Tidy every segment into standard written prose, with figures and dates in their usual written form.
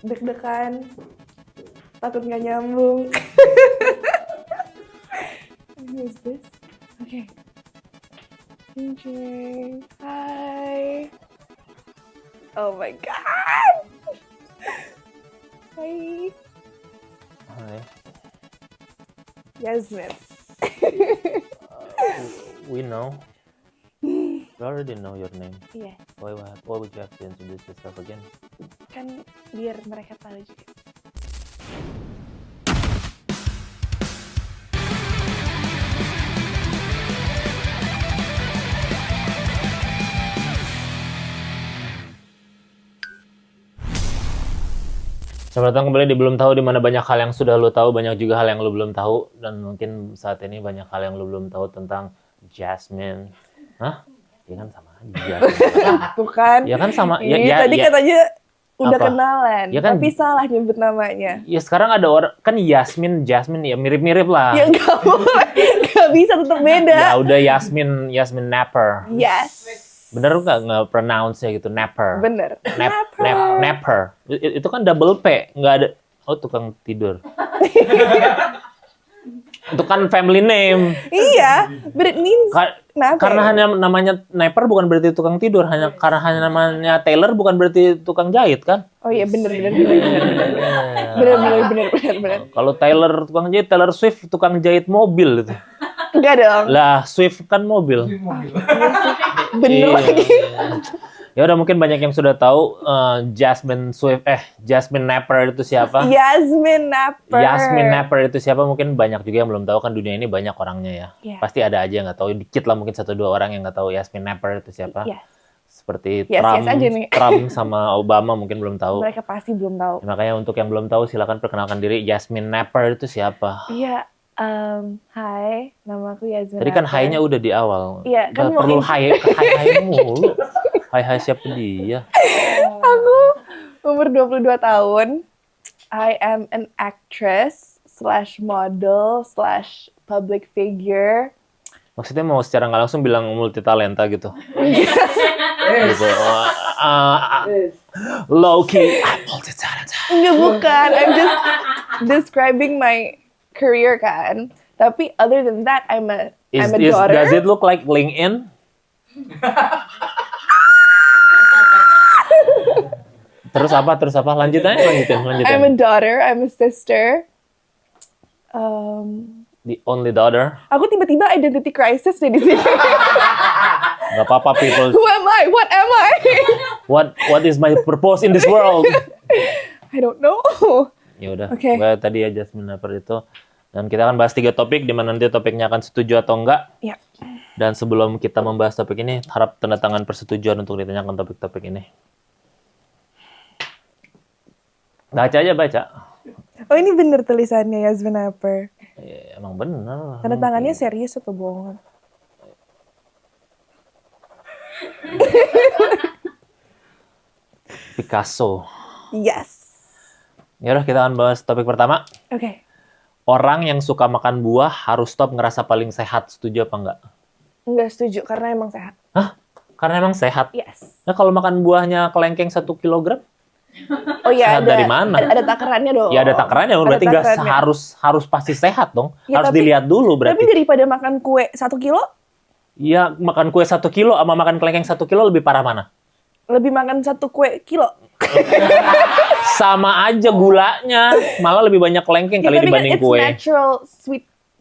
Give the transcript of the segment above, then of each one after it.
deg-degan, takut nggak nyambung. Who is this? Okay. Enjoy. Hi. Oh my god. Hi. Hi. Yasmin. We know. We already know your name. Iya, Why would you have to introduce yourself again? kan biar mereka tahu juga. Selamat datang kembali di Belum Tahu, di mana banyak hal yang sudah lo tahu, banyak juga hal yang lo belum tahu, dan mungkin saat ini banyak hal yang lo belum tahu tentang Jasmine. Hah? Ya kan sama aja. Tuh kan. Ya kan sama. Tadi katanya udah Apa? kenalan, Ya kan- tapi salah nyebut namanya. Ya sekarang ada orang kan Jasmine ya mirip-mirip lah. Ya nggak boleh, nggak bisa, tetap beda. Ya udah Jasmine Napper. Yes. Bener nggak pronounce-nya gitu, Napper. Bener. Napper. Itu kan double P, nggak ada. Oh, tukang tidur. Itu kan family name. Iya, but it means napper. Karena hanya namanya Napper bukan berarti tukang tidur, karena hanya namanya Taylor bukan berarti tukang jahit kan? Oh iya, bener. Kalau Taylor tukang jahit, Taylor Swift tukang jahit mobil itu. Enggak dong. Lah, Swift kan mobil. Bener lagi. Ya udah, mungkin banyak yang sudah tahu Jasmine Napper itu siapa? Yasmin Napper. Jasmine Napper itu siapa? Mungkin banyak juga yang belum tahu, kan dunia ini banyak orangnya ya. Yeah. Pasti ada aja yang nggak tahu, dikit lah mungkin 1-2 orang yang nggak tahu Jasmine Napper itu siapa. Yes. Seperti Yes aja nih. Trump sama Obama mungkin belum tahu. Mereka pasti belum tahu. Makanya untuk yang belum tahu silakan perkenalkan diri, Jasmine Napper itu siapa? Iya, hai, nama aku Yasmin. Tadi kan hai-nya udah di awal. Iya, kan Nggak mau perlu hai mulu. Hai siapa dia? Aku umur 22 tahun. I am an actress / public figure. Maksudnya mau secara nggak langsung bilang multi talenta gitu. Gitu. Low key, I'm multi talenta. Enggak, bukan. I'm just describing my career kan. Tapi other than that, I'm a daughter. Does it look like LinkedIn? Terus apa? Lanjutin. I'm a daughter. I'm a sister. The only daughter. Aku tiba-tiba identity crisis deh di sini. Gak apa-apa, people. Who am I? What am I? What is my purpose in this world? I don't know. Ya udah. Oke. Tadi ya Jasmine Napper itu. Dan kita akan bahas 3 topik, di mana nanti topiknya akan setuju atau enggak. Ya. Dan sebelum kita membahas topik ini, harap tanda tangan persetujuan untuk ditanyakan topik-topik ini. Baca. Oh, ini bener tulisannya Yasmin Napper. Ya, emang bener. Tanda tangannya serius atau bohongan? Picasso. Yes. Ya udah, kita akan bahas topik pertama. Oke. Orang yang suka makan buah harus stop ngerasa paling sehat. Setuju apa enggak? Enggak setuju, karena emang sehat. Hah? Karena emang sehat? Yes. Nah, kalau makan buahnya kelengkeng 1 kilogram? Oh iya, Sehat dari mana? Ada takarannya dong. Ya ada takarannya, berarti nggak harus pasti sehat dong. Ya, Harus tapi- dilihat dulu berarti. Tapi daripada makan kue 1 kilo, Iya, makan kue 1 kilo sama makan kelengkeng 1 kilo lebih parah mana? lebih makan 1 kue kilo. Sama aja gulanya, malah lebih banyak kelengkeng kali tapi dibanding kan it's kue. natural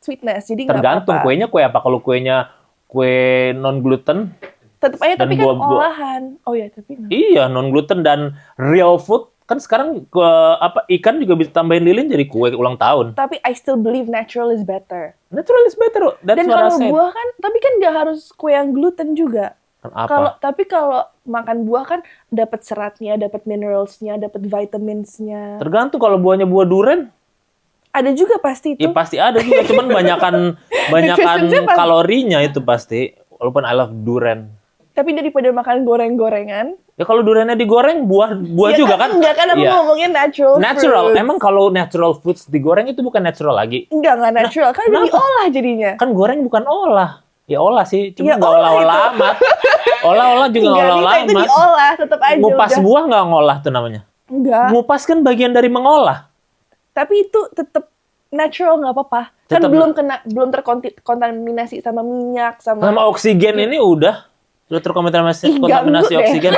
sweetness, jadi nggak Tergantung apa-apa. kuenya kue apa. Kalau kuenya kue non gluten, Tetep aja, dan tapi kan buah-buah. olahan. Oh ya, tapi nggak. iya non gluten dan real food. Kan sekarang ikan juga bisa tambahin lilin jadi kue ulang tahun. Tapi I still believe natural is better. Natural is better. That's Dan what I kalau said. buah kan, tapi kan nggak harus kue yang gluten juga. Apa? Tapi kalau makan buah kan dapat seratnya, dapat mineralsnya, dapat vitaminsnya. Tergantung, kalau buahnya buah duren, Ada juga pasti itu. ya pasti ada juga, cuman banyakan Nutritionnya pasti. kalorinya itu pasti. Walaupun I love duren. Tapi daripada makan goreng-gorengan. Ya kalau durennya digoreng, buah Ya juga kan? Enggak kan, aku Iya. ngomongin natural fruits. Emang kalau natural foods digoreng itu bukan natural lagi? Enggak natural. Kan udah kenapa? diolah jadinya. Kan goreng bukan olah. Ya olah sih, cuma Ya, nggak olah olah-olah amat. Olah-olah juga nggak Enggak olah-olah bisa, itu amat. diolah. Tetap aja Ngupas udah. buah nggak ngolah tuh namanya. Enggak. Ngupas kan bagian dari mengolah. Tapi itu tetap natural, nggak apa-apa. Kan Tetep- belum terkontaminasi sama minyak, Sama sama oksigen ini udah terkontaminasi Ih, ganggu deh. oksigen.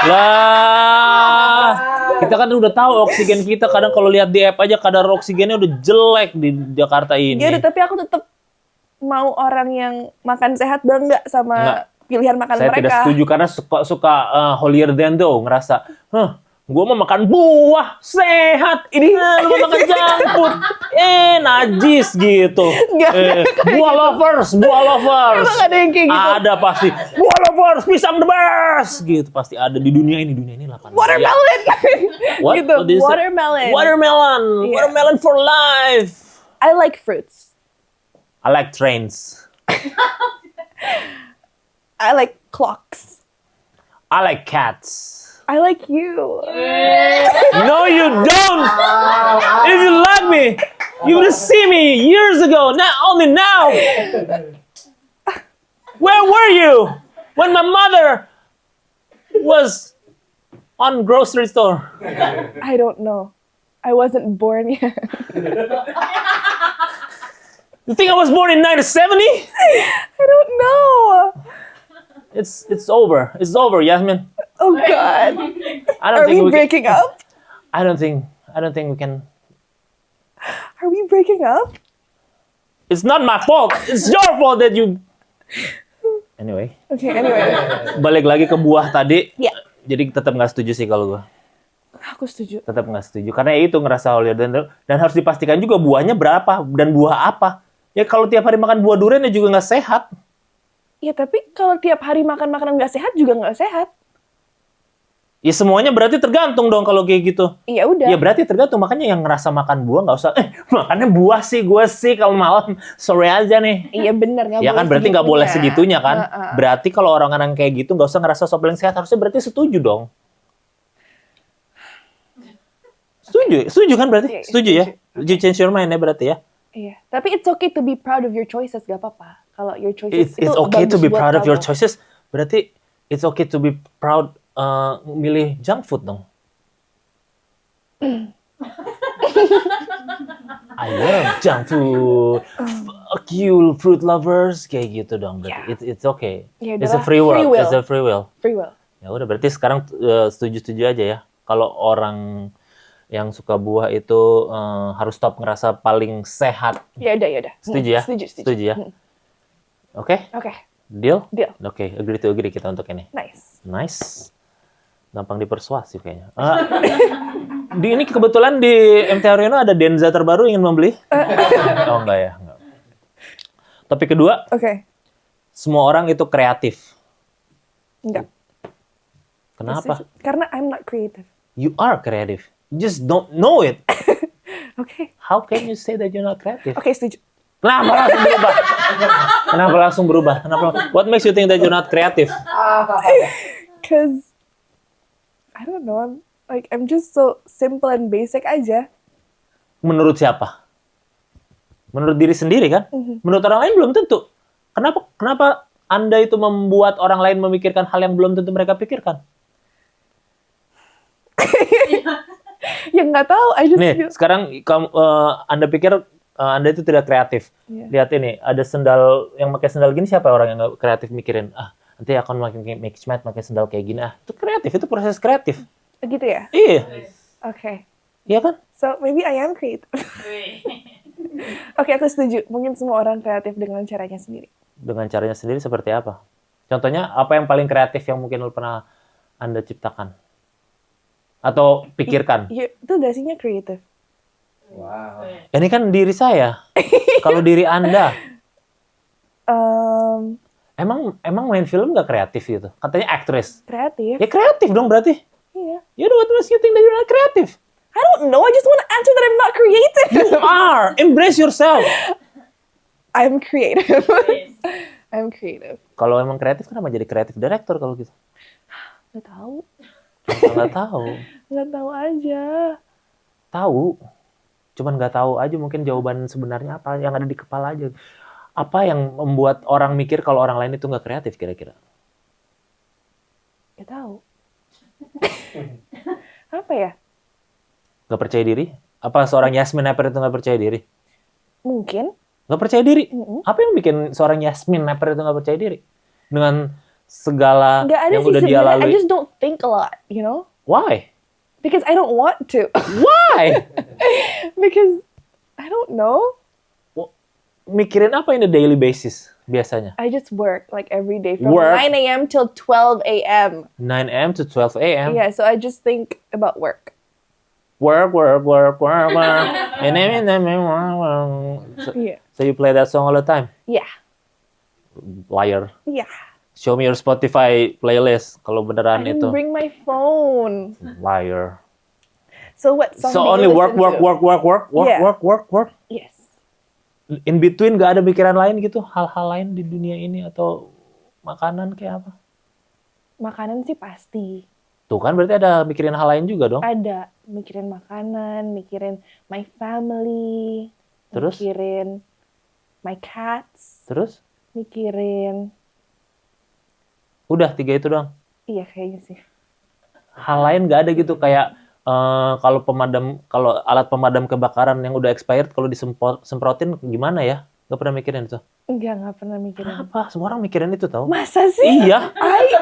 Lah, kita kan udah tahu oksigen kita kadang kalau lihat di app aja kadar oksigennya udah jelek di Jakarta ini. Ya udah, tapi aku tetap mau orang yang makan sehat, bangga sama Enggak. pilihan makan Saya mereka. tidak setuju karena suka holier than thou, ngerasa, gue mau makan buah sehat, ini lu mau makan junk food, najis gitu. Nggak ada Buah lovers. Emang ada yang kayak gitu? Ada pasti. Buah lovers, pisang the best, gitu pasti ada di dunia ini 8 Watermelon. What? Gitu, What did you say? watermelon. Watermelon Yeah. for life. I like fruits. I like trains. I like clocks. I like cats. I like you. No, you don't. If you like me, you would have seen me years ago. Not only now. Where were you when my mother was on grocery store? I don't know. I wasn't born yet. You think I was born in 1970? I don't know. It's over. It's over, Yasmin. Oh God. I don't Are think we we can, breaking up? I don't think we can. Are we breaking up? It's not my fault. It's your fault that you. Anyway, Okay, anyway. balik lagi ke buah tadi. Ya, Jadi tetap nggak setuju sih kalau gue. aku setuju. Tetap nggak setuju karena itu ngerasa holier dan harus dipastikan juga buahnya berapa dan buah apa. Ya kalau tiap hari makan buah durian ya juga nggak sehat. Ya, tapi kalau tiap hari makan makanan nggak sehat juga nggak sehat. Ya semuanya berarti tergantung dong kalau kayak gitu. Iya udah. Ya berarti tergantung, makanya yang ngerasa makan buah nggak usah. Makannya buah sih gue sih kalau malam sore aja nih. Iya benar, nggak Ya boleh kan berarti nggak boleh segitunya kan. Heeh. Berarti kalau orang-orang kayak gitu nggak usah ngerasa sok paling sehat, harusnya berarti setuju dong. Setuju kan berarti? Iya, Setuju ya? setuju. You change your mind ya berarti ya? Iya. Tapi it's okay to be proud of your choices, gak apa-apa. Kalau your choices It's okay to bagus be buat proud of your kamu. choices. Berarti it's okay to be proud milih junk food dong. I love junk food. Fuck you, fruit lovers. Kayak gitu dong. Berarti it's okay. Ya It's a udahlah, free will. free will. It's a free will. Free will. Ya udah berarti sekarang setuju-setuju aja ya. Kalau orang yang suka buah itu harus stop ngerasa paling sehat. Ya udah. Setuju ya? Setuju. ya? Oke? Oke, Deal? deal. Oke, agree to agree kita untuk ini. Nice. Gampang dipersuasif kayaknya. Ini kebetulan di MT Haryono ada Denza terbaru, ingin membeli? Oh enggak ya, enggak. Topik kedua, Oke. semua orang itu kreatif. Enggak. Kenapa? Karena I'm not creative. You are creative. You just don't know it. Oke. How can you say that you're not creative? Oke, setuju. Kenapa langsung berubah? What makes you think that you're not creative? Cause I don't know. I'm just so simple and basic aja. Menurut siapa? Menurut diri sendiri kan? Menurut orang lain belum tentu. Kenapa Anda itu membuat orang lain memikirkan hal yang belum tentu mereka pikirkan? Ya nggak tahu. I just Nih, feel. sekarang Anda pikir Anda itu tidak kreatif. Iya. Lihat ini, ada sendal yang pakai sendal gini, siapa orang yang nggak kreatif mikirin? Nanti akan makin make smart pakai sendal kayak gini. Itu kreatif, itu proses kreatif. Gitu ya. Iya, Oke. iya kan? So maybe I am creative. Oke, aku setuju. Mungkin semua orang kreatif dengan caranya sendiri. Dengan caranya sendiri seperti apa? Contohnya, apa yang paling kreatif yang mungkin pernah Anda ciptakan? Atau pikirkan? Ya, itu dasinya kreatif. Wow. Ini kan diri saya. Kalau diri Anda, emang main film nggak kreatif gitu? Katanya aktris. Kreatif. Ya kreatif dong berarti. Iya. Ya what makes you think that you're not creative? I don't know. I just want to answer that I'm not creative. You are. Embrace yourself. I'm creative. I'm creative. Kalau emang kreatif, kenapa jadi kreatif director kalau gitu? Nggak tahu. Nggak tahu. Nggak tahu aja. Tahu. Cuman nggak tahu aja mungkin jawaban sebenarnya apa yang ada di kepala aja. Apa yang membuat orang mikir kalau orang lain itu nggak kreatif kira-kira? Nggak tahu. Apa ya? Gak percaya diri? Apa seorang Yasmin Naper itu gak percaya diri? Mungkin. Gak percaya diri? Mm-mm. Apa yang bikin seorang Yasmin Naper itu gak percaya diri? Dengan segala Nggak ada yang sih udah dia sebenarnya. I lalui. just don't think a lot, you know? Why? Because I don't want to. Why? Because I don't know. Mikirin apa in the daily basis biasanya? I just work like every day from Work? 9 a.m. till 12 a.m. 9 a.m. to 12 a.m. Yeah, so I just think about work. Work. So, Yeah. so you play that song all the time? Yeah. Liar. Yeah. Show me your Spotify playlist kalau I beneran didn't itu. bring my phone. Liar. So what song So do only you work. listen to? Work. Yes. In between gak ada pikiran lain gitu? Hal-hal lain di dunia ini atau makanan kayak apa? Makanan sih pasti. Tuh kan berarti ada mikirin hal lain juga dong. Ada mikirin makanan, mikirin my family, Terus? mikirin my cats, Terus? mikirin Udah 3 itu doang. iya kayaknya sih. Hal lain gak ada gitu kayak kalau alat pemadam kebakaran yang udah expired kalau disemprotin gimana ya? Gak pernah mikirin itu. Nggak pernah mikirin. Kenapa? Semua orang mikirin itu tau. Masa sih? Iya.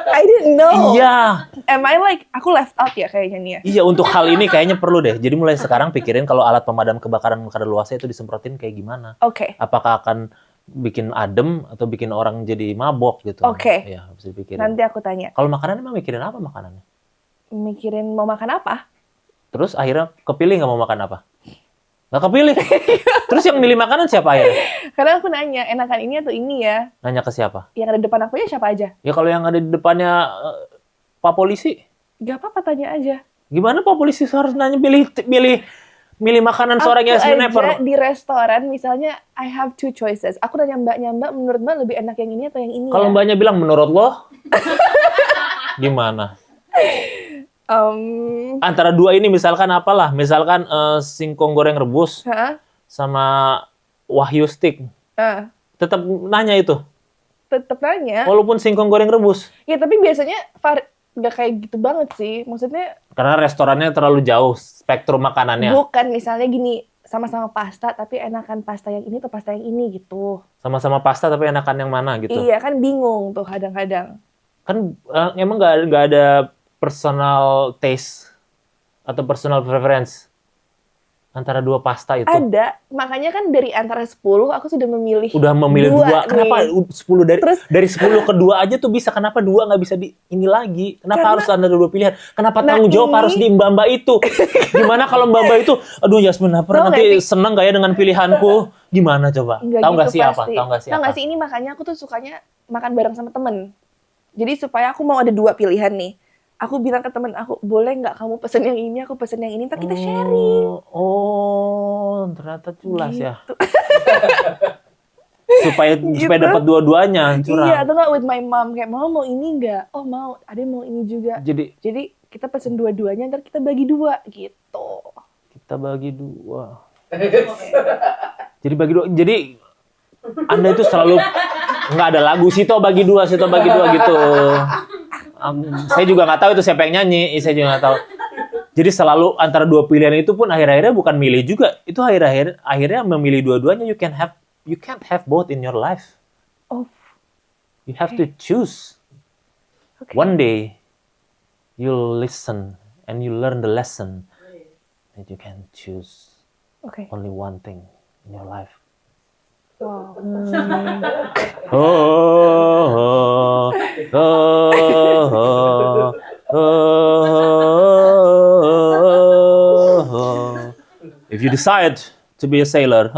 I didn't know. Iya. Am I like aku left out ya kayaknya nih ya? Iya, untuk hal ini kayaknya perlu deh. Jadi mulai sekarang pikirin kalau alat pemadam kebakaran kadaluarsa itu disemprotin kayak gimana. Oke. Apakah akan bikin adem atau bikin orang jadi mabok gitu. Oke. Iya, harus dipikirin. Nanti aku tanya. Kalau makanan emang mikirin apa makanannya? Mikirin mau makan apa? Terus akhirnya kepilih nggak mau makan apa? Nggak kepilih. Terus yang milih makanan siapa akhirnya? Karena aku nanya, enakan ini atau ini ya? Nanya ke siapa? Yang ada depan aku ya siapa aja? Ya kalau yang ada di depannya Pak Polisi, Gak apa-apa tanya aja. gimana Pak Polisi harus nanya milih makanan seorang Yasmin Naper? Di restoran misalnya I have two choices. Aku nanya mbaknya, mbak menurut mbak lebih enak yang ini atau yang ini Kalau ya? mbaknya bilang menurut lo, gimana? Antara dua ini misalkan apalah, misalkan singkong goreng rebus Hah? sama wahyu stick, tetap nanya itu, Tetep nanya. walaupun singkong goreng rebus. Ya tapi biasanya gak kayak gitu banget sih. Maksudnya Karena restorannya terlalu jauh spektrum makanannya. bukan misalnya gini, sama-sama pasta tapi enakan pasta yang ini atau pasta yang ini gitu. Sama-sama pasta tapi enakan yang mana gitu. Iya kan bingung tuh kadang-kadang. Kan emang nggak ada personal taste atau personal preference antara dua pasta itu. Ada, makanya kan dari antara 10 aku sudah memilih. Udah memilih dua. Kenapa nih. 10 Terus, dari 10 ke 2 aja tuh bisa? Kenapa 2 nggak bisa di ini lagi? Kenapa Karena- harus ada 2 pilihan? Kenapa Nah, tanggung jawab ini- harus di mbak-mbak itu? Gimana kalau mbak-mbak itu, aduh Yasmin Naper Tau nanti nggak sih? seneng nggak ya dengan pilihanku? Gimana coba? Nggak Tahu nggak gitu sih apa? pasti. Tahu nggak sih Tahu apa? nggak sih ini makanya aku tuh sukanya makan bareng sama temen. Jadi supaya aku mau ada 2 pilihan nih. Aku bilang ke temen aku, boleh nggak kamu pesen yang ini, aku pesen yang ini, ntar kita sharing. Oh, ternyata culas ya. Gitu. supaya Gitu. dapat dua-duanya curang. Iya, atau nggak with my mom kayak mau ini nggak? Oh mau, ada mau ini juga. Jadi kita pesen dua-duanya, ntar kita bagi 2 gitu. kita bagi 2. Jadi bagi 2. Jadi Anda itu selalu nggak ada lagu Sito bagi 2 gitu. Saya juga nggak tahu itu siapa yang nyanyi, saya juga nggak tahu. Jadi selalu antara 2 pilihan itu pun akhir-akhirnya bukan milih juga, itu akhirnya memilih dua-duanya. You can't have both in your life. Oh, You have to choose. okay. One day you'll listen and you learn the lesson that you can choose Oke. only one thing in your life. Wow. If you decide to be a sailor,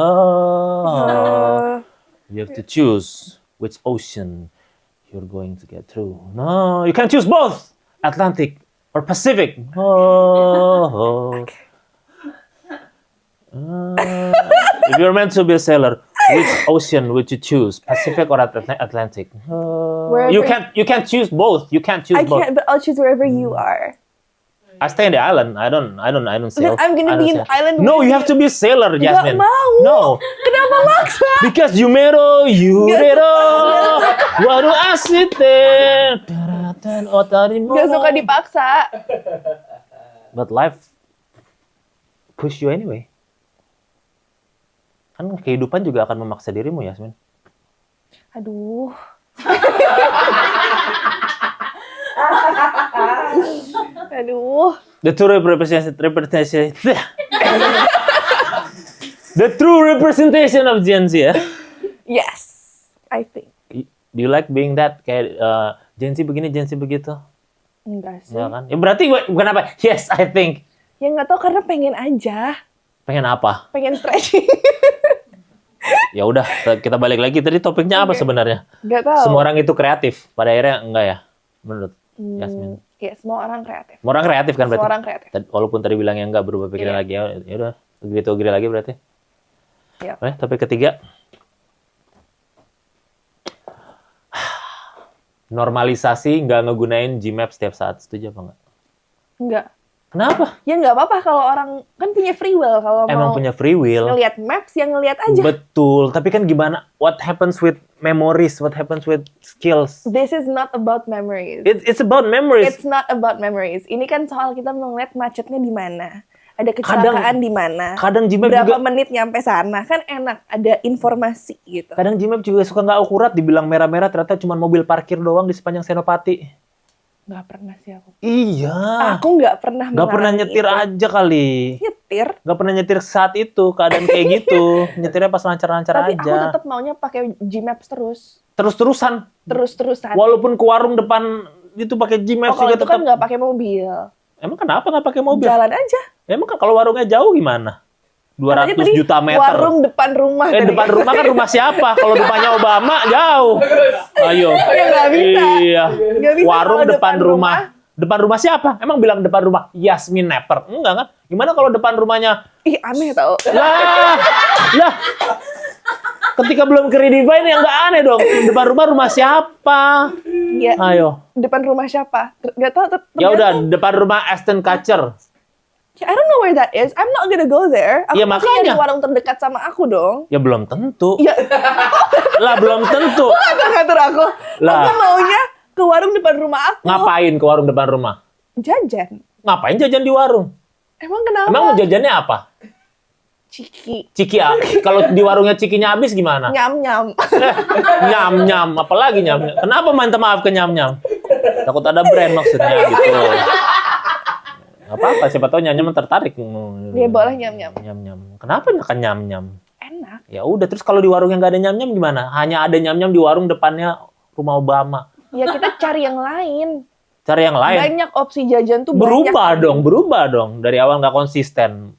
you have to choose which ocean you're going to get through. No, you can't choose both, Atlantic or Pacific. If you're meant to be a sailor, which ocean would you choose, Pacific or Atlantic? You can't choose both. You can't choose I both. can't, but I'll choose wherever you are. I stay in the island. I don't sail. I'm gonna I don't be in sail. the island No, with you have to be a sailor, Jasmine. Gak mau. No. Kenapa maksa? Because yumero, waru asite. Gak suka dipaksa. But life push you anyway. Kan kehidupan juga akan memaksa dirimu, Yasmin. Aduh. Aduh. The true representation The true representation of Gen Z ya. Yes, I think. Do you like being that? Kayak Gen Z begini, Gen Z begitu? Enggak sih. Ya kan? Ya berarti bukan apa? Yes, I think. Ya nggak tahu karena pengen aja. Pengen apa? Pengen stretching. Ya udah, kita balik lagi. Tadi topiknya apa sebenarnya? Nggak tahu. Semua orang itu kreatif. Pada akhirnya enggak ya? Menurut Yasmin. Ya, semua orang kreatif. Semua orang kreatif kan berarti? Semua orang kreatif. Walaupun tadi bilangnya enggak, berubah pikiran lagi. Ya udah, begitu agree lagi berarti. Yep. Oke, topik ketiga. Normalisasi nggak ngegunain Gmap setiap saat. Setuju apa nggak? Enggak. Kenapa? Ya nggak apa-apa kalau orang kan punya free will. Kalau Emang mau punya free will. ngelihat maps, yang ngelihat aja. Betul. Tapi kan gimana? What happens with memories? What happens with skills? This is not about memories. It's about memories. It's not about memories. Ini kan soal kita mau ngeliat macetnya di mana. Ada kecelakaan di mana. Kadang Gmap berapa juga. menit nyampe sana. Kan enak. Ada informasi gitu. Kadang Gmap juga suka nggak akurat. Dibilang merah-merah ternyata cuma mobil parkir doang di sepanjang Senopati. Nggak pernah sih aku. Iya. Aku nggak pernah Nggak pernah mengalami nyetir itu. aja kali. Nyetir. Nggak pernah nyetir saat itu. Keadaan kayak gitu. Nyetirnya pas lancar-lancar Tapi aja. aku tetap maunya pakai Gmaps terus. Terus-terusan. Terus-terusan. Walaupun ke warung depan itu pakai Gmaps Kalau juga itu tetap. kan nggak pakai mobil. Emang kenapa nggak pakai mobil? Jalan aja. Emang kan kalau warungnya jauh gimana? 200 Katanya tadi juta meter. warung depan rumah. tadi. Depan rumah kan rumah siapa? Kalau depannya Obama jauh. Ayo. Ya nggak bisa. Iya. Nggak bisa Warung kalau depan rumah. Depan rumah siapa? Emang bilang depan rumah Yasmin Nepper? Enggak kan? Gimana kalau depan rumahnya? Ih aneh tau. Lah. Ketika belum ke Redivine yang nggak aneh dong. Depan rumah siapa? Ya, Ayo. depan rumah siapa? Nggak tahu. Ya udah, depan rumah Aston Kutcher. I don't know where that is. I'm not gonna go there. Aku Ya, pasti makanya. nyari warung terdekat sama aku dong. Ya belum tentu. Ya, Lah belum tentu. ngatur-ngatur aku. Lah. Aku maunya ke warung depan rumah aku. Ngapain ke warung depan rumah? Jajan. Ngapain jajan di warung? Emang kenapa? Emang mau jajannya apa? Ciki. Ciki, kalau di warungnya cikinya habis gimana? Nyam-nyam. Nyam-nyam, apalagi nyam-nyam. Kenapa minta maaf ke nyam-nyam? Takut ada brand maksudnya gitu. Gak apa-apa, siapa tahu nyam-nyam tertarik. Dia boleh nyam-nyam. Nyam-nyam. Kenapa makan nyam-nyam? Enak. Ya udah, terus kalau di warung yang gak ada nyam-nyam gimana? Hanya ada nyam-nyam di warung depannya rumah Obama. Ya kita cari yang lain. Cari yang lain. Banyak opsi jajan tuh Berubah banyak. berubah dong. Dari awal nggak konsisten.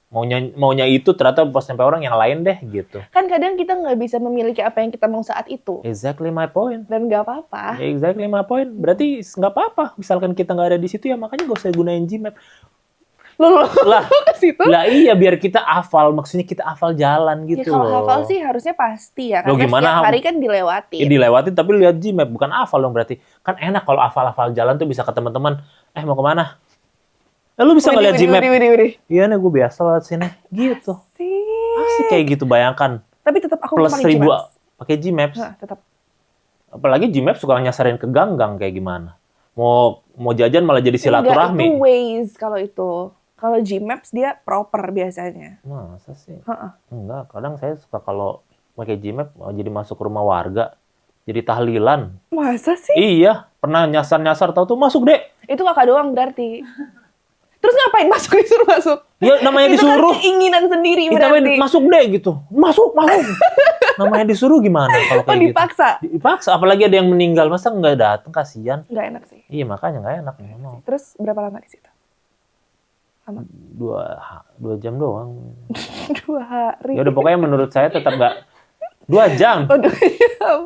Maunya itu ternyata pas sampai orang yang lain deh gitu. Kan kadang kita nggak bisa memiliki apa yang kita mau saat itu. Exactly my point. Dan nggak apa-apa. Exactly my point. Berarti nggak apa-apa. Misalkan kita nggak ada di situ ya makanya nggak usah gunain Gmap. Loh, Lah, ke situ? lah iya biar kita hafal. Maksudnya kita hafal jalan Ya gitu kalau loh. hafal sih harusnya pasti ya. Loh, Karena gimana? setiap hari kan dilewati. Ya, dilewatin tapi lihat Gmap bukan hafal dong berarti. Kan enak kalau hafal jalan tuh bisa ke teman-teman. Mau kemana? Lu bisa ngeliat Gmap. Iya nih gue biasa lewat sini. Gitu. Asik kayak gitu bayangkan. Tapi tetap aku Plus pakai 1000 Gmaps. pakai Gmaps. Nah, tetap. Apalagi Gmaps suka nyasarin ke gang-gang kayak gimana. Mau jajan malah jadi Enggak, itu silaturahmi. Waze kalau itu. Kalau Gmaps dia proper biasanya. Masa sih? Heeh. Enggak, kadang saya suka kalau pakai Gmap jadi masuk ke rumah warga. Jadi tahlilan. Masa sih? Iya, pernah nyasar-nyasar tahu tuh masuk deh. Itu kakak doang berarti. Terus ngapain masuk disuruh masuk? Ya namanya Itu disuruh. kan keinginan sendiri Kita berarti. masuk deh gitu. Masuk. Namanya disuruh gimana kalau Oh kayak gitu? dipaksa? Dipaksa, apalagi ada yang meninggal. Masa nggak datang, kasihan. Nggak enak sih. Iya, makanya nggak enak. Memang. Terus berapa lama di situ? Lama. 2 jam doang. 2 hari. Ya udah pokoknya menurut saya tetap nggak 2 jam. Oh, 2 jam.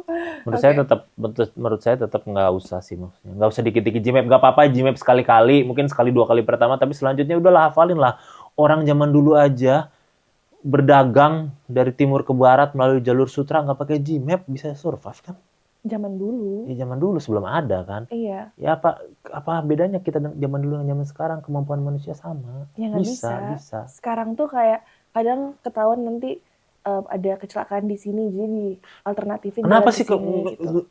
Menurut saya tetap nggak usah sih maksudnya. Nggak usah dikit-dikit Gmap. Nggak apa-apa Gmap sekali-kali, mungkin sekali 2 kali pertama, tapi selanjutnya udahlah hafalin lah. Orang zaman dulu aja berdagang dari timur ke barat melalui jalur sutra nggak pakai Gmap bisa survive kan? Zaman dulu. Ya zaman dulu sebelum ada kan. Iya. Ya apa bedanya kita zaman dulu dengan zaman sekarang, kemampuan manusia sama. Ya nggak bisa. Sekarang tuh kayak kadang ketahuan nanti ada kecelakaan di sini, jadi alternatifin. Kenapa sih gitu.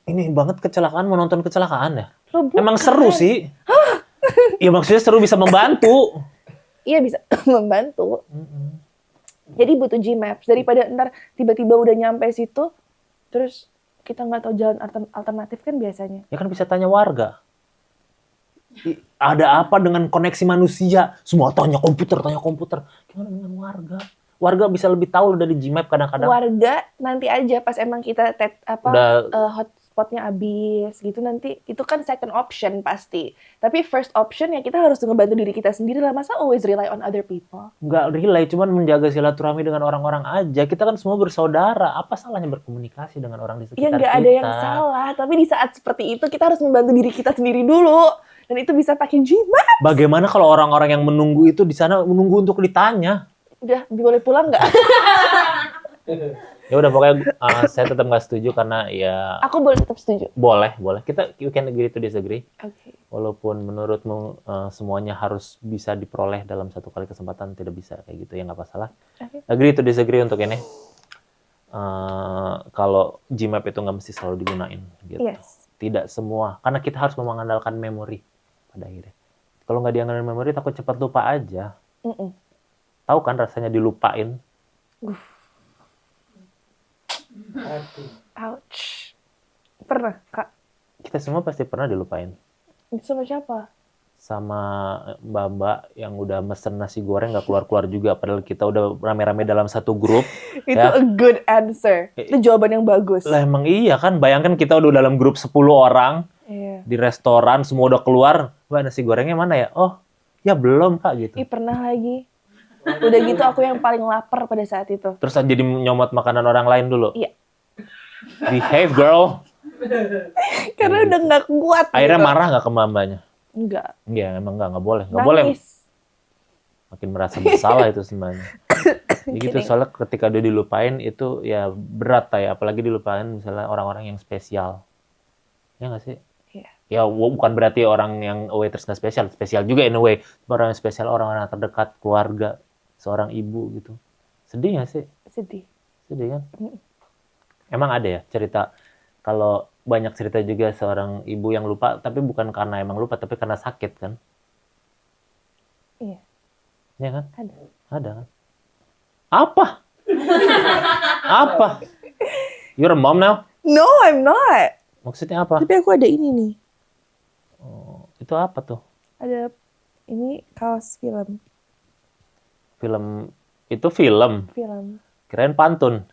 ini banget kecelakaan, menonton kecelakaan ya? Loh, Emang bukan. seru sih. Ya maksudnya seru bisa membantu. Iya bisa membantu. Jadi butuh Gmaps daripada ntar tiba-tiba udah nyampe situ, terus kita nggak tahu jalan alternatif kan biasanya. Ya kan bisa tanya warga. Ada apa dengan koneksi manusia? Semua tanya komputer. Gimana dengan warga? Warga bisa lebih tahu loh dari Gmap kadang-kadang. Warga nanti aja pas emang kita Udah- hotspotnya habis gitu, nanti itu kan second option pasti. Tapi first option ya kita harus ngebantu diri kita sendiri lah, masa always rely on other people. Nggak relay, cuman menjaga silaturahmi dengan orang-orang aja. Kita kan semua bersaudara. Apa salahnya berkomunikasi dengan orang di sekitar Ya kita? nggak ada yang salah, tapi di saat seperti itu kita harus membantu diri kita sendiri dulu. Dan itu bisa pakai Gmap. Bagaimana kalau orang-orang yang menunggu itu di sana menunggu untuk ditanya? Udah, boleh pulang nggak? Ya udah pokoknya saya tetap nggak setuju karena ya Aku boleh tetap setuju. boleh. Kita you can agree to disagree. Oke. Walaupun menurutmu semuanya harus bisa diperoleh dalam satu kali kesempatan, tidak bisa kayak gitu ya nggak masalah. Oke. Agree to disagree untuk ini. Kalau Gmap itu nggak mesti selalu digunain gitu. Yes. Tidak semua, karena kita harus mengandalkan memori pada akhirnya. Kalau nggak diandalkan memori, takut cepat lupa aja. Tahu kan rasanya dilupain? Ouch. Pernah, Kak? Kita semua pasti pernah dilupain. Itu sama siapa? Sama mbak-mbak yang udah mesen nasi goreng nggak keluar-keluar juga. Padahal kita udah rame-rame dalam satu grup. Itu ya. a good answer. Itu jawaban yang bagus. Lah emang iya kan, bayangkan kita udah dalam grup 10 orang. Iya. Di restoran, semua udah keluar. Mbak nasi gorengnya mana ya? Oh, ya belum Kak gitu. Ih, pernah lagi. Udah gitu aku yang paling lapar pada saat itu. Terus jadi nyomot makanan orang lain dulu. Iya. Behave girl. Karena udah nggak kuat. Akhirnya gitu. marah nggak ke mbak-mbaknya? Enggak. Iya, emang nggak boleh. Nggak boleh. Nangis. Makin merasa bersalah itu sebenarnya. Jadi gitu, Kidding. soalnya ketika dia dilupain itu ya berat ya. Apalagi dilupain misalnya orang-orang yang spesial. Ya nggak sih? Iya. Ya bukan berarti orang yang waiters nggak spesial. Spesial juga in a way. Orang yang spesial, orang-orang terdekat, keluarga. Seorang ibu gitu. Sedih nggak sih? Sedih. Sedih kan? Emang ada ya cerita, kalau banyak cerita juga seorang ibu yang lupa, tapi bukan karena emang lupa, tapi karena sakit kan? Iya. Iya kan? Ada. Ada kan? Apa? Apa? You're a mom now? No, I'm not. Maksudnya apa? Tapi aku ada ini nih. Oh, itu apa tuh? Ada ini kaos film. Film, itu film. Film. Kirain pantun.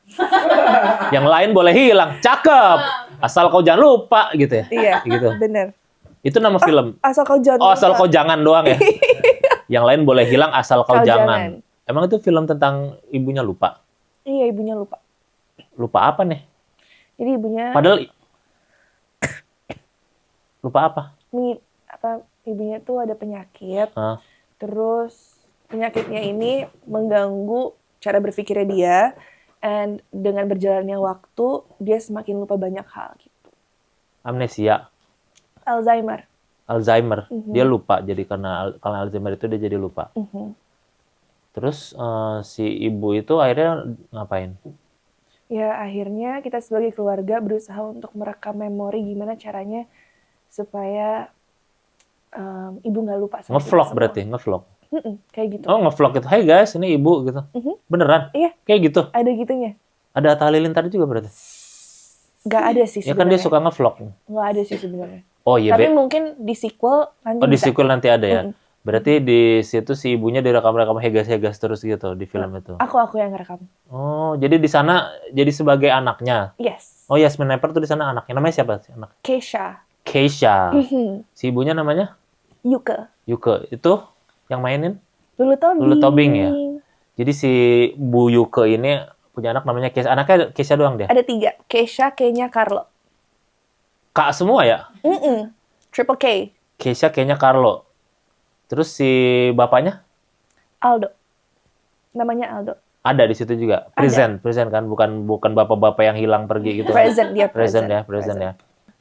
Yang lain boleh hilang. Cakep. Asal kau jangan lupa gitu ya. Iya. Gitu. Bener. Itu nama film. Asal kau jangan. Oh, asal lupa. kau jangan doang ya. Yang lain boleh hilang asal kau Kau jangan. jangan. Emang itu film tentang ibunya lupa? Iya, ibunya lupa. Lupa apa nih? Jadi ibunya Padahal lupa apa? ibunya tuh ada penyakit. Hah? Terus penyakitnya ini mengganggu cara berpikirnya dia, and dengan berjalannya waktu dia semakin lupa banyak hal gitu. Amnesia, Alzheimer. Alzheimer. Dia lupa. Jadi karena Alzheimer itu dia jadi lupa. Terus si ibu itu akhirnya ngapain? Ya akhirnya kita sebagai keluarga berusaha untuk merekam memori gimana caranya supaya ibu nggak lupa. sama kita Ngevlog semua. berarti, ngevlog. Kayak gitu. Oh, ngevlog itu. Hai guys, ini ibu gitu. Beneran? Iya. Kayak gitu. Ada gitunya. Ada Atta Halilintar juga berarti. Nggak ada sih Ya kan dia sebenarnya. suka ngevlog. Nggak ada sih sebenarnya. Oh iya, Tapi mungkin di sequel nanti oh di bisa. sequel nanti ada ya. Berarti di situ si ibunya direkam-rekam hegas-hegas terus gitu di film itu. Aku yang ngerekam. Oh, jadi di sana jadi sebagai anaknya. Yes. Oh, Yasmin Sniper tuh di sana anaknya. Namanya siapa sih anak? Keisha. Keisha. Si ibunya namanya Yuke. Yuke. Itu yang mainin? Lulu Tobing. Lulu Tobing ya? Jadi si Bu Yuke ini punya anak namanya Keisha. Anaknya Keisha doang dia? Ada 3. Keisha, K-nya Carlo. Kak semua ya? Triple K. Keisha kayaknya Carlo. Terus si bapaknya? Aldo. Namanya Aldo. Ada di situ juga. Present kan? Bukan bapak-bapak yang hilang pergi gitu. Present dia. Present ya.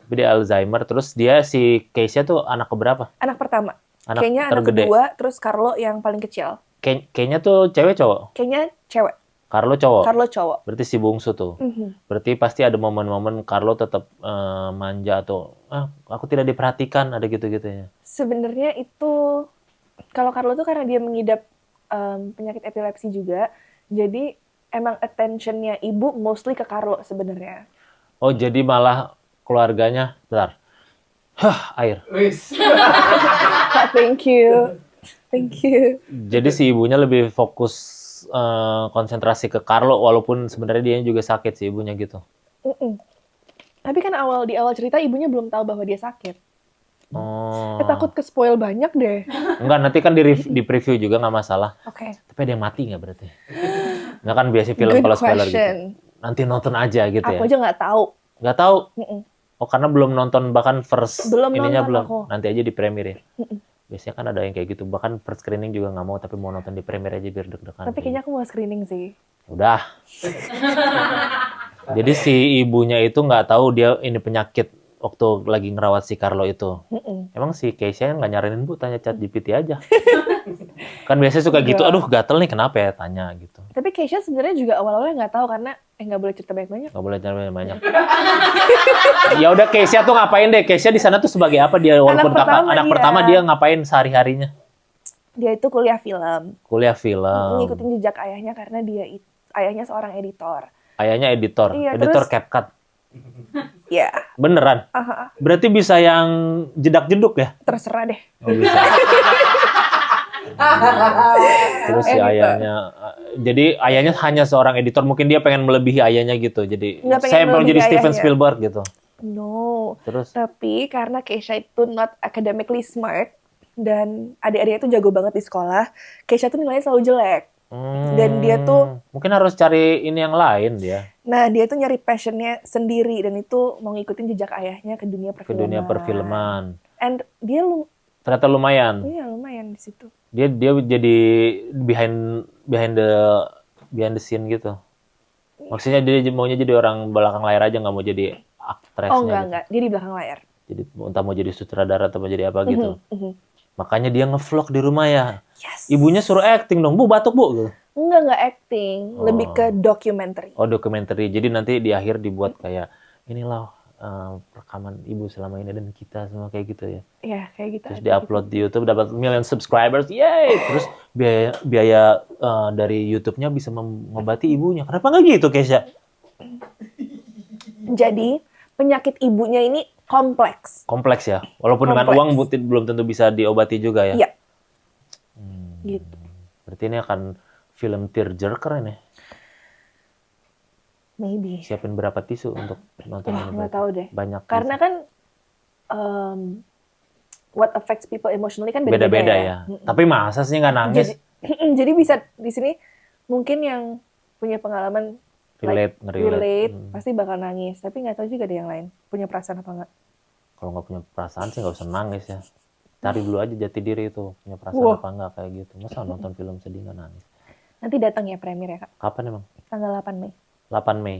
Tapi dia Alzheimer. Terus dia si Keisha tuh anak keberapa? Anak pertama. Anak Kayaknya anak tergede. kedua, terus Carlo yang paling kecil. Kayaknya tuh cewek cowok? Kayaknya cewek. Carlo cowok? Carlo cowok. Berarti si bungsu tuh. Berarti pasti ada momen-momen Carlo tetap manja atau aku tidak diperhatikan, ada gitu-gitunya. Sebenarnya itu kalau Carlo tuh karena dia mengidap penyakit epilepsi juga, jadi emang attention-nya ibu mostly ke Carlo sebenarnya. Oh, jadi malah keluarganya, bentar. Air. Kak, thank you. Thank you. Jadi si ibunya lebih fokus konsentrasi ke Carlo, walaupun sebenarnya dia juga sakit si ibunya gitu. Mm-mm. Tapi kan di awal cerita ibunya belum tahu bahwa dia sakit. Oh. Takut ke-spoil banyak deh. Enggak, nanti kan di preview juga nggak masalah. Oke. Tapi ada yang mati nggak berarti? Nggak kan biasa film Good kalau spoiler gitu. question. Nanti nonton aja gitu Aku ya. aja nggak tahu. Nggak tahu. Mm-mm. Oh, karena belum nonton bahkan first Belum ininya nonton belum. aku. Nanti aja di premiere ya. Mm-mm. Biasanya kan ada yang kayak gitu. Bahkan first screening juga nggak mau, tapi mau nonton di premiere aja biar deg-degan. Tapi kayaknya aku mau screening sih. Udah. Jadi si ibunya itu nggak tahu dia ini penyakit waktu lagi ngerawat si Carlo itu. Mm-mm. Emang si Keisha nggak nyaranin, Bu, tanya ChatGPT aja. Kan biasanya suka gitu, aduh gatel nih kenapa ya, tanya gitu. Tapi Keisha sebenarnya juga awal-awalnya nggak tahu karena nggak boleh cerita banyak-banyak. Nggak boleh nyaranin banyak. Ya udah, Keisha tuh ngapain deh? Keisha di sana tuh sebagai apa dia? Walaupun anak pertama dia ngapain sehari-harinya? Dia itu kuliah film. Kuliah film. Ngikutin jejak ayahnya karena ayahnya seorang editor. Ayahnya editor. Iya, Editor terus- CapCut. Ya, Beneran? Berarti bisa yang jedak-jeduk ya? terserah deh. Oh, bisa. Terus si Editor. ayahnya, jadi ayahnya hanya seorang editor, mungkin dia pengen melebihi ayahnya gitu. Jadi Nggak pengen saya mau jadi melebihi Steven ayahnya. Spielberg gitu. No. Terus Tapi karena Keisha itu not academically smart dan adik-adiknya tuh jago banget di sekolah, Keisha tuh nilainya selalu jelek. Dan dia tuh- mungkin harus cari ini yang lain dia, Nah, dia tuh nyari passionnya sendiri dan itu mau ngikutin jejak ayahnya ke dunia ke perfilman. dunia perfilman. And dia Ternyata lumayan. lumayan di situ. Dia jadi behind the scene gitu. Maksudnya dia maunya jadi orang belakang layar aja, nggak mau jadi aktresnya. Oh, gitu. enggak. Dia di belakang layar. Jadi entah mau jadi sutradara atau mau jadi apa gitu. Mhm. Makanya dia ngevlog di rumah ya. Yes. Ibunya suruh acting dong, Bu, batuk, Bu. Gitu. Enggak acting, lebih ke documentary. Oh, dokumenter. Jadi nanti di akhir dibuat kayak inilah rekaman ibu selama ini dan kita semua kayak gitu ya. Iya, kayak gitu. Terus diupload di YouTube, dapat million subscribers, yay! Terus biaya dari YouTube-nya bisa mengobati ibunya. Kenapa nggak gitu, Keisha? Jadi, penyakit ibunya ini kompleks. Kompleks ya. Walaupun dengan Kompleks. uang belum tentu bisa diobati juga ya. Iya. Gitu. Berarti ini akan film tearjerker ini. Maybe. Siapin berapa tisu untuk nonton ini? Nggak berarti? tahu deh. Banyak. Karena tisu. kan what affects people emotionally kan beda-beda beda-beda ya. ya. Tapi masa sih nggak nangis? Jadi bisa di sini mungkin yang punya pengalaman Relate. pasti bakal nangis. Tapi nggak tahu juga deh yang lain punya perasaan apa nggak. Kalau nggak punya perasaan sih nggak usah nangis ya. Cari dulu aja jati diri itu, punya perasaan Wah. apa nggak kayak gitu. Masa nonton film sedih nggak nangis? Nanti datang ya premier ya Kak. Kapan emang? Tanggal 8 Mei. 8 Mei.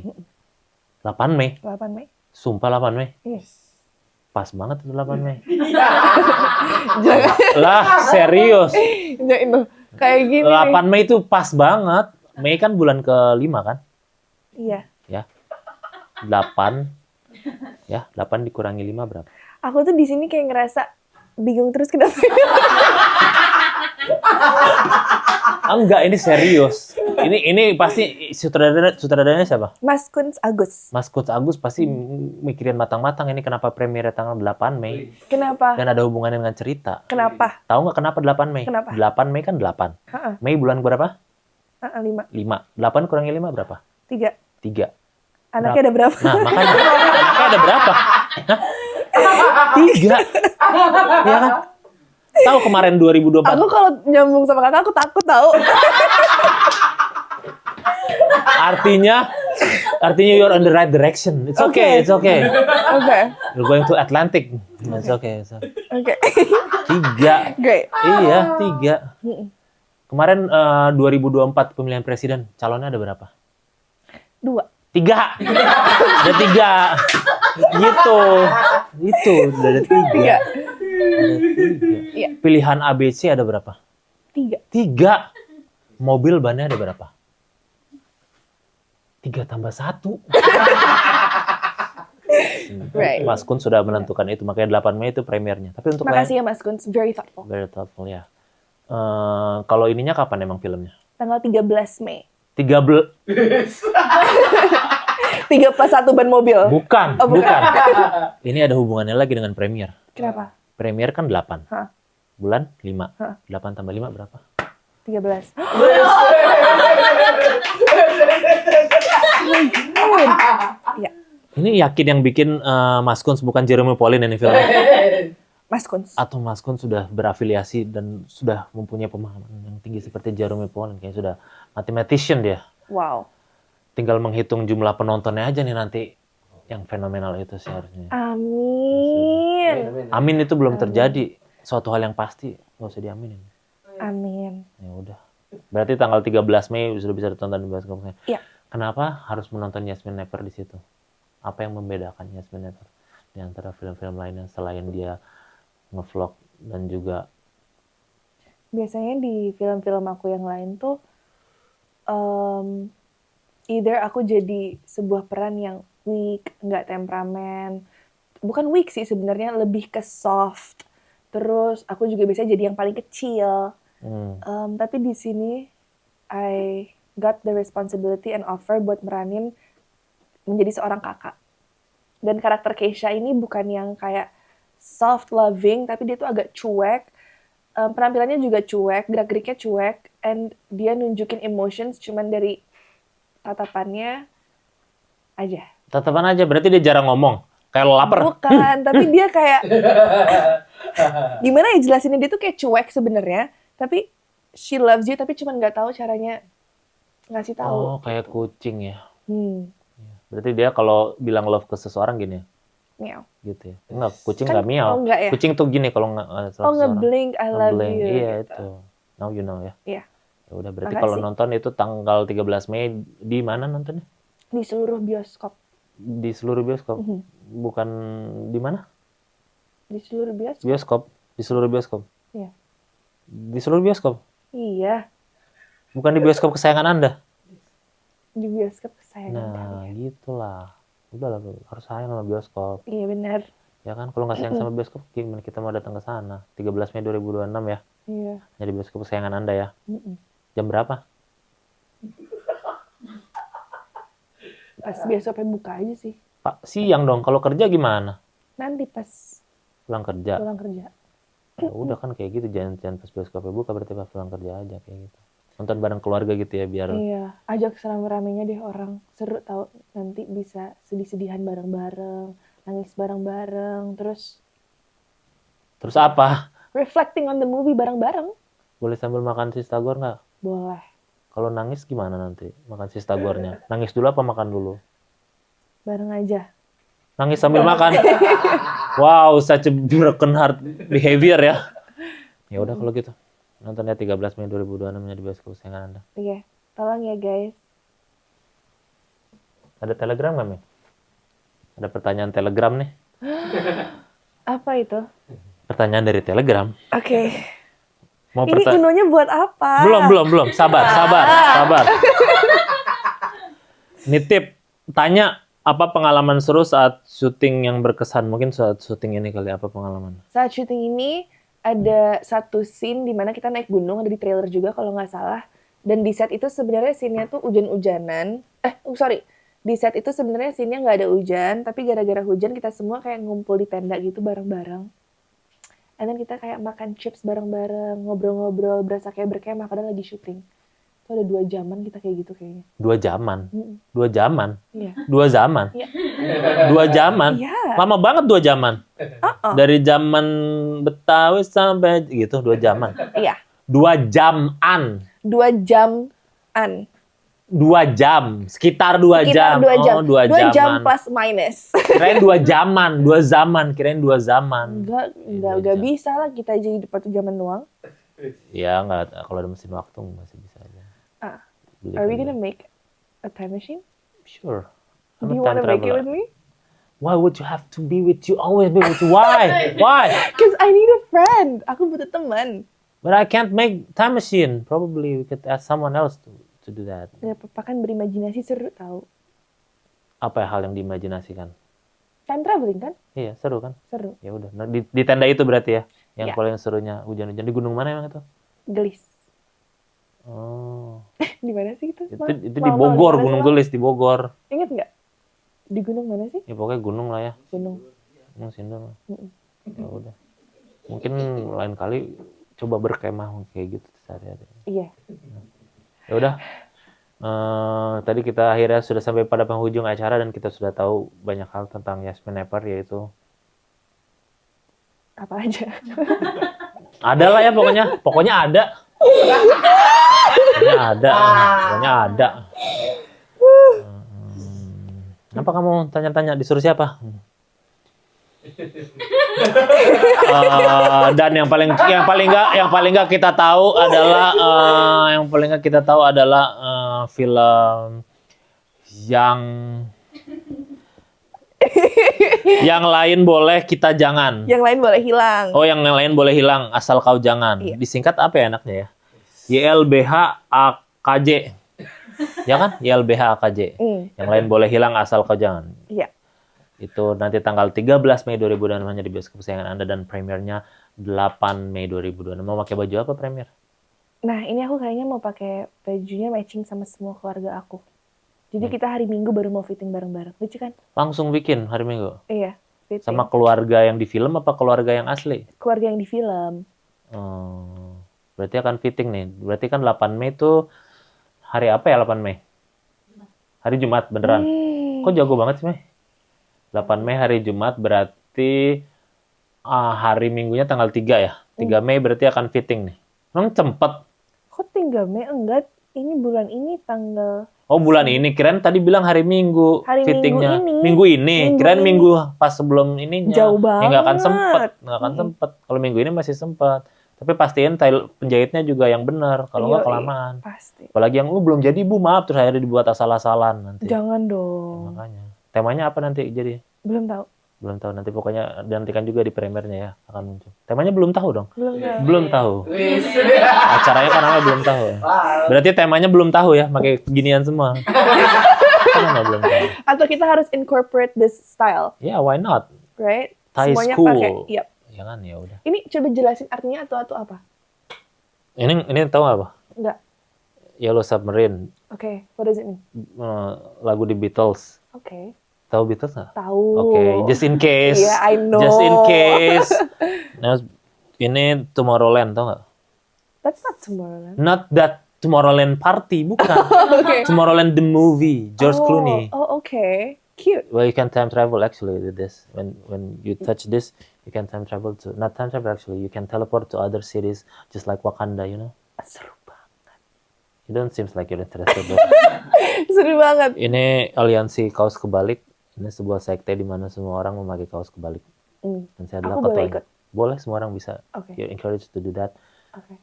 8 Mei? 8 Mei. Sumpah 8 Mei? Yes. Pas banget itu 8 Mei. Jangan Lah, serius. jangan tuh. Kayak gini. 8 Mei itu pas banget. Mei kan bulan ke-5 kan? Iya. Ya. 8. Ya, 8 dikurangi 5 berapa? Aku tuh di sini kayak ngerasa bingung terus kenapa. Enggak, ini serius. Ini pasti sutradaranya siapa? Mas Kunz Agus. Mas Coach Agus pasti mikirin matang-matang ini kenapa premiere tanggal 8 Mei Kenapa? dan ada hubungannya dengan cerita. Kenapa? Tahu nggak kenapa 8 Mei? Kenapa? 8 Mei kan 8. Heeh. Mei bulan berapa? 5. 5. 8 kurangi 5 berapa? 3. 3. Anaknya ada berapa? Nah, makanya anaknya ada berapa? Hah? 3. Iya kan? Tahu kemarin 2024. Aku kalau nyambung sama kakak aku takut tahu. Artinya you're on the right direction. It's okay, it's okay. Oke. You're going to Atlantic. It's okay. It's okay. Oke. 3. Great. Iya, 3. Kemarin 2024 pemilihan presiden, calonnya ada berapa? 2. 3. Ada 3. Gitu. Itu udah ada 3. Tiga. Ada 3. Iya. Pilihan ABC ada berapa? 3. 3. Mobil bannya ada berapa? 3 tambah 1. Right. Mas Kun sudah menentukan itu, makanya 8 Mei itu premiernya. Tapi untuk Makasih ya Mas Kun, very thoughtful. very thoughtful ya. Kalau ininya kapan emang filmnya? Tanggal 13 Mei. 13 3 plus 1 ban mobil. bukan, Oh, bukan. bukan. Ini ada hubungannya lagi dengan premier. Kenapa? Premier kan 8. Hah? Bulan 5. Hah? 8 tambah 5 berapa? 13. Iya, Ini yakin yang bikin Mas Kun bukan Jeremy Pauline ini filmnya? Mas Kun. Atau Mas Kun sudah berafiliasi dan sudah mempunyai pemahaman yang tinggi seperti Jeremy Pauline, kayaknya sudah mathematician dia. Wow. Tinggal menghitung jumlah penontonnya aja nih nanti yang fenomenal itu seharusnya. Amin. Amin itu belum terjadi, suatu hal yang pasti, nggak usah diaminin. Amin. Ya udah. Berarti tanggal 13 Mei sudah bisa ditonton di bioskopnya. Iya. Kenapa harus menonton Yasmin Never di situ? Apa yang membedakan Yasmin Never di antara film-film lainnya selain dia ngevlog dan juga Biasanya di film-film aku yang lain tuh either aku jadi sebuah peran yang weak, nggak temperamen. Bukan weak sih sebenarnya, lebih ke soft. Terus aku juga biasanya jadi yang paling kecil. Tapi di sini I got the responsibility and offer buat meranin menjadi seorang kakak. Dan karakter Keisha ini bukan yang kayak soft loving, tapi dia tuh agak cuek. Penampilannya juga cuek, gerak-geriknya cuek, and dia nunjukin emotions cuman dari tatapannya aja. tatapan aja, berarti dia jarang ngomong. Kayak lapar. Bukan, tapi dia kayak gimana ya jelasinnya, dia tuh kayak cuek sebenarnya, tapi she loves you tapi cuman nggak tahu caranya ngasih tahu. Oh, kayak kucing ya. Hmm, Berarti dia kalau bilang love ke seseorang gini ya? meow. Gitu ya. Enggak, kucing Kan- nggak miau. oh, enggak ya? Kucing tuh gini kalau nggak Oh, seseorang. ngeblink I love Ngeblink. you. Iya gitu. itu. Now you know ya. Iya, Ya udah, berarti Makasih. kalau nonton itu tanggal 13 Mei di mana nontonnya? di seluruh bioskop. Di seluruh bioskop. Mhm. Bukan di mana? Di seluruh bioskop. Bioskop. Di seluruh bioskop. Iya. Di seluruh bioskop. Iya, Bukan di bioskop kesayangan Anda. di bioskop kesayangan Nah, kalian. gitulah. Udahlah, harus sayang sama bioskop. Iya benar. Ya kan, kalau nggak sayang sama bioskop, gimana kita mau datang ke sana? 13 Mei 2026 ya. Iya. Jadi bioskop kesayangan Anda ya. Mm-mm. Jam berapa? Pas bioskopnya buka aja sih. Pak, siang dong. Kalau kerja gimana? Nanti pas Pulang kerja. pulang kerja. Ya udah kan kayak gitu, jangan pas bioskopnya buka, berarti pas pulang kerja aja kayak gitu. Nonton bareng keluarga gitu ya, biar Iya, ajak serame-ramenya deh orang. Seru tau, nanti bisa sedih-sedihan bareng-bareng, nangis bareng-bareng, terus terus apa? reflecting on the movie bareng-bareng. Boleh sambil makan sistagor nggak? Boleh. Kalau nangis gimana nanti makan sistagornya? Nangis dulu apa makan dulu? Bareng aja. Nangis sambil makan. Wow, such a broken heart behavior ya. Ya udah kalau gitu. Nontonnya 13 Mei 2026 di bioskop kesayangan Anda. Iya, tolong ya guys. Ada Telegram nggak, Mi? Ada pertanyaan Telegram nih. Apa itu? Pertanyaan dari Telegram. Oke. Mau Ini unonya buat apa? Belum. Sabar. Ini tip. Tanya, apa pengalaman seru saat syuting yang berkesan? Mungkin saat syuting ini kali, apa pengalaman? Saat syuting ini ada satu scene di mana kita naik gunung, ada di trailer juga kalau nggak salah. Dan di set itu sebenarnya scene-nya tuh hujan-hujanan. Di set itu sebenarnya scene-nya nggak ada hujan, tapi gara-gara hujan kita semua kayak ngumpul di tenda gitu bareng-bareng. And then kita kayak makan chips bareng-bareng, ngobrol-ngobrol, berasa kayak berkemah padahal lagi syuting. Itu ada 2 jaman kita kayak gitu kayaknya. 2 jaman. Mm-mm. 2 jaman. Iya. 2 zaman. Iya. 2 jaman. Iya. Lama banget 2 jaman. Uh-uh. Dari zaman Betawi sampai gitu 2 jaman. Iya. 2 jaman. 2 jam-an. 2 jam, sekitar 2 jam. Sekitar 2 jam. Oh, 2 2 jam jaman. plus minus. Kirain 2 zaman, 2 zaman, kirain 2 zaman. Enggak jam. bisa lah kita jadi di 1 jaman doang. Ya enggak, kalau ada mesin waktu masih bisa aja. Beli- Are we beli. gonna make a time machine? Sure. Do I'm a you time want to make it traveler. with me? Why would you have to be with you? Always be with you. Why? Why? Because I need a friend. Aku butuh teman. But I can't make time machine. Probably we could ask someone else to do that. Ya, papa kan berimajinasi seru tau. Apa hal yang diimajinasikan? Time traveling kan? Iya, seru kan? Seru. Ya udah. Nah, di tenda itu berarti ya, yang Ya. paling serunya hujan-hujan. Di gunung mana emang itu? Gelis. Oh, Di mana sih itu? itu di Bogor, Gunung Gelis di Bogor. Ingat nggak? Di gunung mana sih? Ya pokoknya gunung lah ya. Gunung. Gunung Sindur. Ya udah. Mungkin lain kali coba berkemah kayak gitu sehari-hari. Iya. Ya udah. Tadi kita akhirnya sudah sampai pada penghujung acara dan kita sudah tahu banyak hal tentang Yasmin Nepper, yaitu Apa aja? ada lah ya pokoknya ada. Pokoknya ada. Kenapa kamu tanya-tanya disuruh siapa? Dan yang paling nggak kita tahu adalah film yang lain boleh kita jangan. Yang lain boleh hilang. Oh, yang lain boleh hilang asal kau jangan. Iya. Disingkat apa ya enaknya ya? YLBH AKJ. Ya kan? YLBH AKJ. Yang lain boleh hilang asal kau jangan. Iya. Itu nanti tanggal 13 Mei 2026 hanya di bioskop kesayangan Anda dan premiernya 8 Mei 2026. Mau pakai baju apa premier? Nah, ini aku kayaknya mau pakai bajunya matching sama semua keluarga aku. Jadi kita hari Minggu baru mau fitting bareng-bareng. Lucu kan? Langsung bikin hari Minggu? Iya, fitting. Sama keluarga yang di film apa keluarga yang asli? Keluarga yang di film. Oh, berarti akan fitting nih. Berarti kan 8 Mei itu hari apa ya 8 Mei? Hari Jumat beneran. Kok jago banget sih, Mei? 8 Mei hari Jumat berarti hari Minggunya tanggal 3 ya? 3 Mei berarti akan fitting nih. Emang cepet? Kok 3 Mei? Enggak, ini bulan ini tanggal... Oh, bulan ini. Kirain tadi bilang hari Minggu Hari fittingnya. Minggu ini. Kirain minggu pas sebelum ininya. Jauh banget. Ya, nggak akan sempet. Kalau minggu ini masih sempet. Tapi pastiin penjahitnya juga yang benar. Kalau nggak kelamaan. Pasti. Apalagi yang belum jadi Bu, maaf, terus akhirnya dibuat asal-asalan nanti. Jangan Ya, dong. makanya. Temanya apa nanti jadi? Belum tahu. Belum tahu, nanti pokoknya nantikan juga di premiernya ya akan muncul. Temanya belum tahu dong? Belum tahu. Belum tahu. Acaranya kan namanya belum tahu. Berarti temanya belum tahu ya, pakai ginian semua. Kenapa belum tahu? Atau kita harus incorporate this style, Ya, why not? right? Thai Semuanya school. pakai. Yep. Ya kan, ya udah. Ini coba jelasin artinya atau apa? Ini tahu nggak apa? Enggak. Yellow Submarine, Oke, what does it mean? lagu di Beatles. Oke. Tahu Beatles nggak? Tahu. Oke, just in case. Yeah, I know. Just in case. Nah, ini Tomorrowland, tau nggak? That's not Tomorrowland. Not that Tomorrowland party, bukan. Okay. Tomorrowland the movie, George Clooney. Oh, okay. Cute. Well, you can time travel actually with this. When you touch this, you can time travel to, not time travel actually, you can teleport to other cities just like Wakanda, you know? Seru banget. You don't seems like you're interested. But Seru banget. ini aliansi kaos kebalik. Ini sebuah sekte di mana semua orang memakai kaos kebalik. Dan saya adalah Aku boleh ketuanya. ikut? Boleh, semua orang bisa. Okay. You're encouraged to do that. Okay.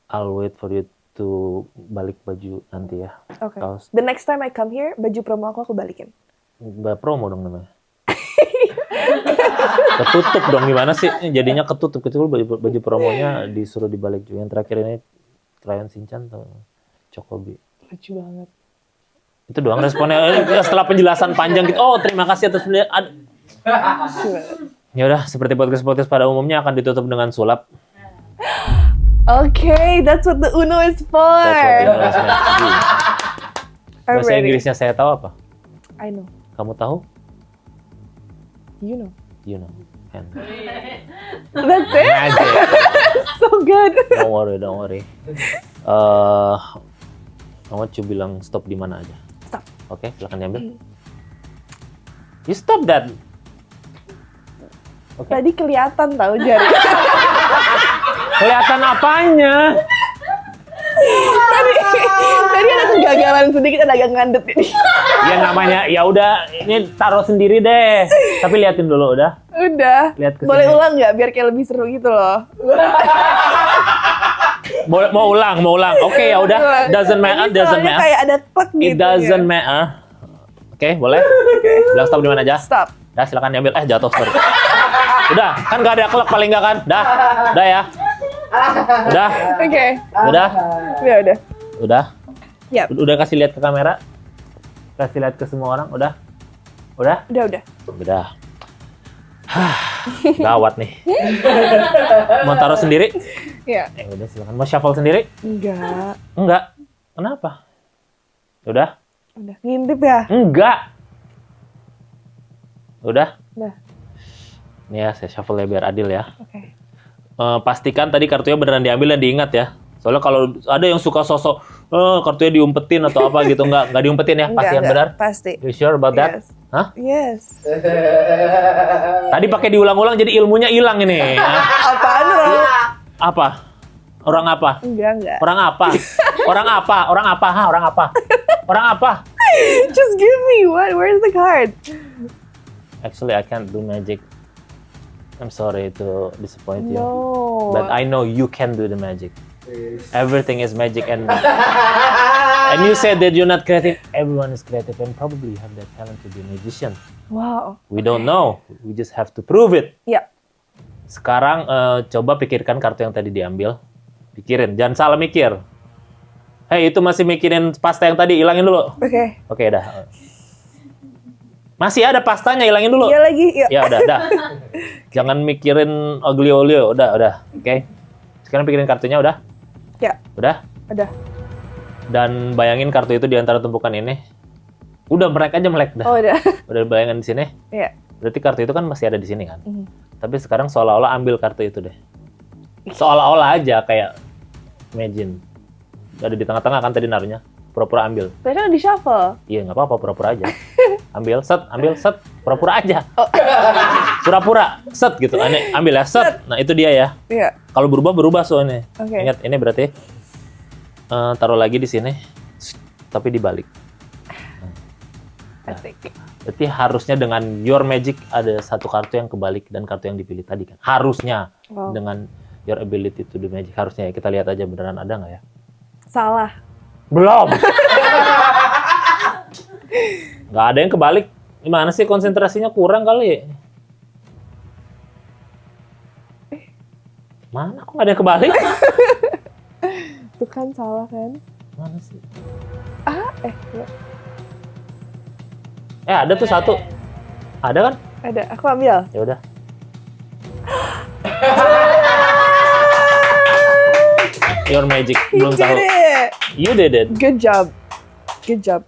I'll wait for you to balik baju nanti ya. Okay. Kaos. The next time I come here, baju promo aku balikin. Mbak promo dong namanya. Ketutup dong, gimana sih? Jadinya ketutup. Baju promonya disuruh dibalik juga. Yang terakhir ini Crayon Shinchan atau Chocobi. Lucu banget. Itu doang responnya. Setelah penjelasan panjang gitu. Oh, terima kasih atas Lucu banget. Ya udah, seperti podcast pada umumnya akan ditutup dengan sulap. Okay, that's what the Uno is for. That's what the Uno is meant to be. I'm Bahasa ready. Inggrisnya saya tahu apa? I know. Kamu tahu? You know. You know. And That's it? magic. So good. Don't worry. Kamu coba bilang stop di mana aja. Stop. Oke, silakan diambil. You stop that. Tadi kelihatan tahu jari. Kelihatan apanya? Tadi ada kegagalan sedikit, ada agak ngandet ini. Ya namanya, ya udah, ini taruh sendiri deh. Tapi liatin dulu udah. Udah. Lihat ke Boleh sini. ulang nggak biar kayak lebih seru gitu loh. Mau ulang. Oke, ya udah. Doesn't matter, Ini doesn't soalnya matter. kayak ada klek gitu. It doesn't matter. Oke, boleh? Bilang stop di mana aja? Stop. Dah, silakan diambil. Jatuh, sorry. Udah, kan nggak ada klek paling nggak kan? Dah ya. Udah. Oke. Udah. Ya udah. Udah. Yap. Udah kasih lihat ke kamera. Kasih lihat ke semua orang. Udah. Udah. Udah. Gawat nih. Mau taruh sendiri? Ya. Udah silakan. Mau shuffle sendiri? Enggak. Enggak. Kenapa? Udah? Udah ngintip ya? Enggak. Udah? Udah. Nih ya, saya shuffle ya biar adil ya. Oke. Pastikan tadi kartunya beneran diambil dan diingat ya. Soalnya kalau ada yang suka sosok kartunya diumpetin atau apa gitu, nggak diumpetin ya, pasti yang benar. Pasti. You sure about that? Yes. Hah? Yes. Tadi pakai diulang-ulang jadi ilmunya hilang ini. Apaan Ro? Apa? Orang apa? Enggak. Orang apa? Orang apa? Orang apa? Ha, orang apa? Orang apa? Just give me one. Where's the card? Actually, I can't do magic. I'm sorry to disappoint you. No. But I know you can do the magic. Everything is magic and you said that you're not creative. Everyone is creative and probably have that talent to be a magician. Wow. We don't know. We just have to prove it. Ya. Sekarang coba pikirkan kartu yang tadi diambil. Pikirin, jangan salah mikir. Hey, itu masih mikirin pasta yang tadi, hilangin dulu. Oke. Oke, dah. Masih ada pastanya, hilangin dulu. Iya lagi. Ya. Ya udah, dah. Jangan mikirin olio-olio, udah. Oke. Sekarang pikirin kartunya, udah? Ya. Udah? Udah. Dan bayangin kartu itu di antara tumpukan ini. Udah melek aja melek dah. Oh, udah. Udah bayangin di sini. Iya. Berarti kartu itu kan masih ada di sini kan. Mhm. Tapi sekarang seolah-olah ambil kartu itu deh. Seolah-olah aja kayak imagine. Ada di tengah-tengah kan tadi naruhnya. Pura-pura ambil. Tadi kan di shuffle. Iya nggak apa-apa pura-pura aja. Ambil set, pura-pura aja. Pura-pura set gitu. Ambil ya set. Nah itu dia ya. Iya. Kalau berubah soalnya. Oke. Ingat ini berarti taruh lagi di sini, tapi dibalik. Asik. Berarti harusnya dengan your magic ada satu kartu yang kebalik dan kartu yang dipilih tadi kan. Harusnya dengan your ability to do magic harusnya ya. Kita lihat aja beneran ada nggak ya? Salah. Belum. Nggak ada yang kebalik. Gimana sih konsentrasinya kurang kali? Mana kok nggak ada yang kebalik? Itu kan salah kan? Mana sih? Ya. Ada tuh satu. Ada kan? Ada. Aku ambil. Ya udah. Your magic belum tahu. You did it. You did it. Good job. Good job.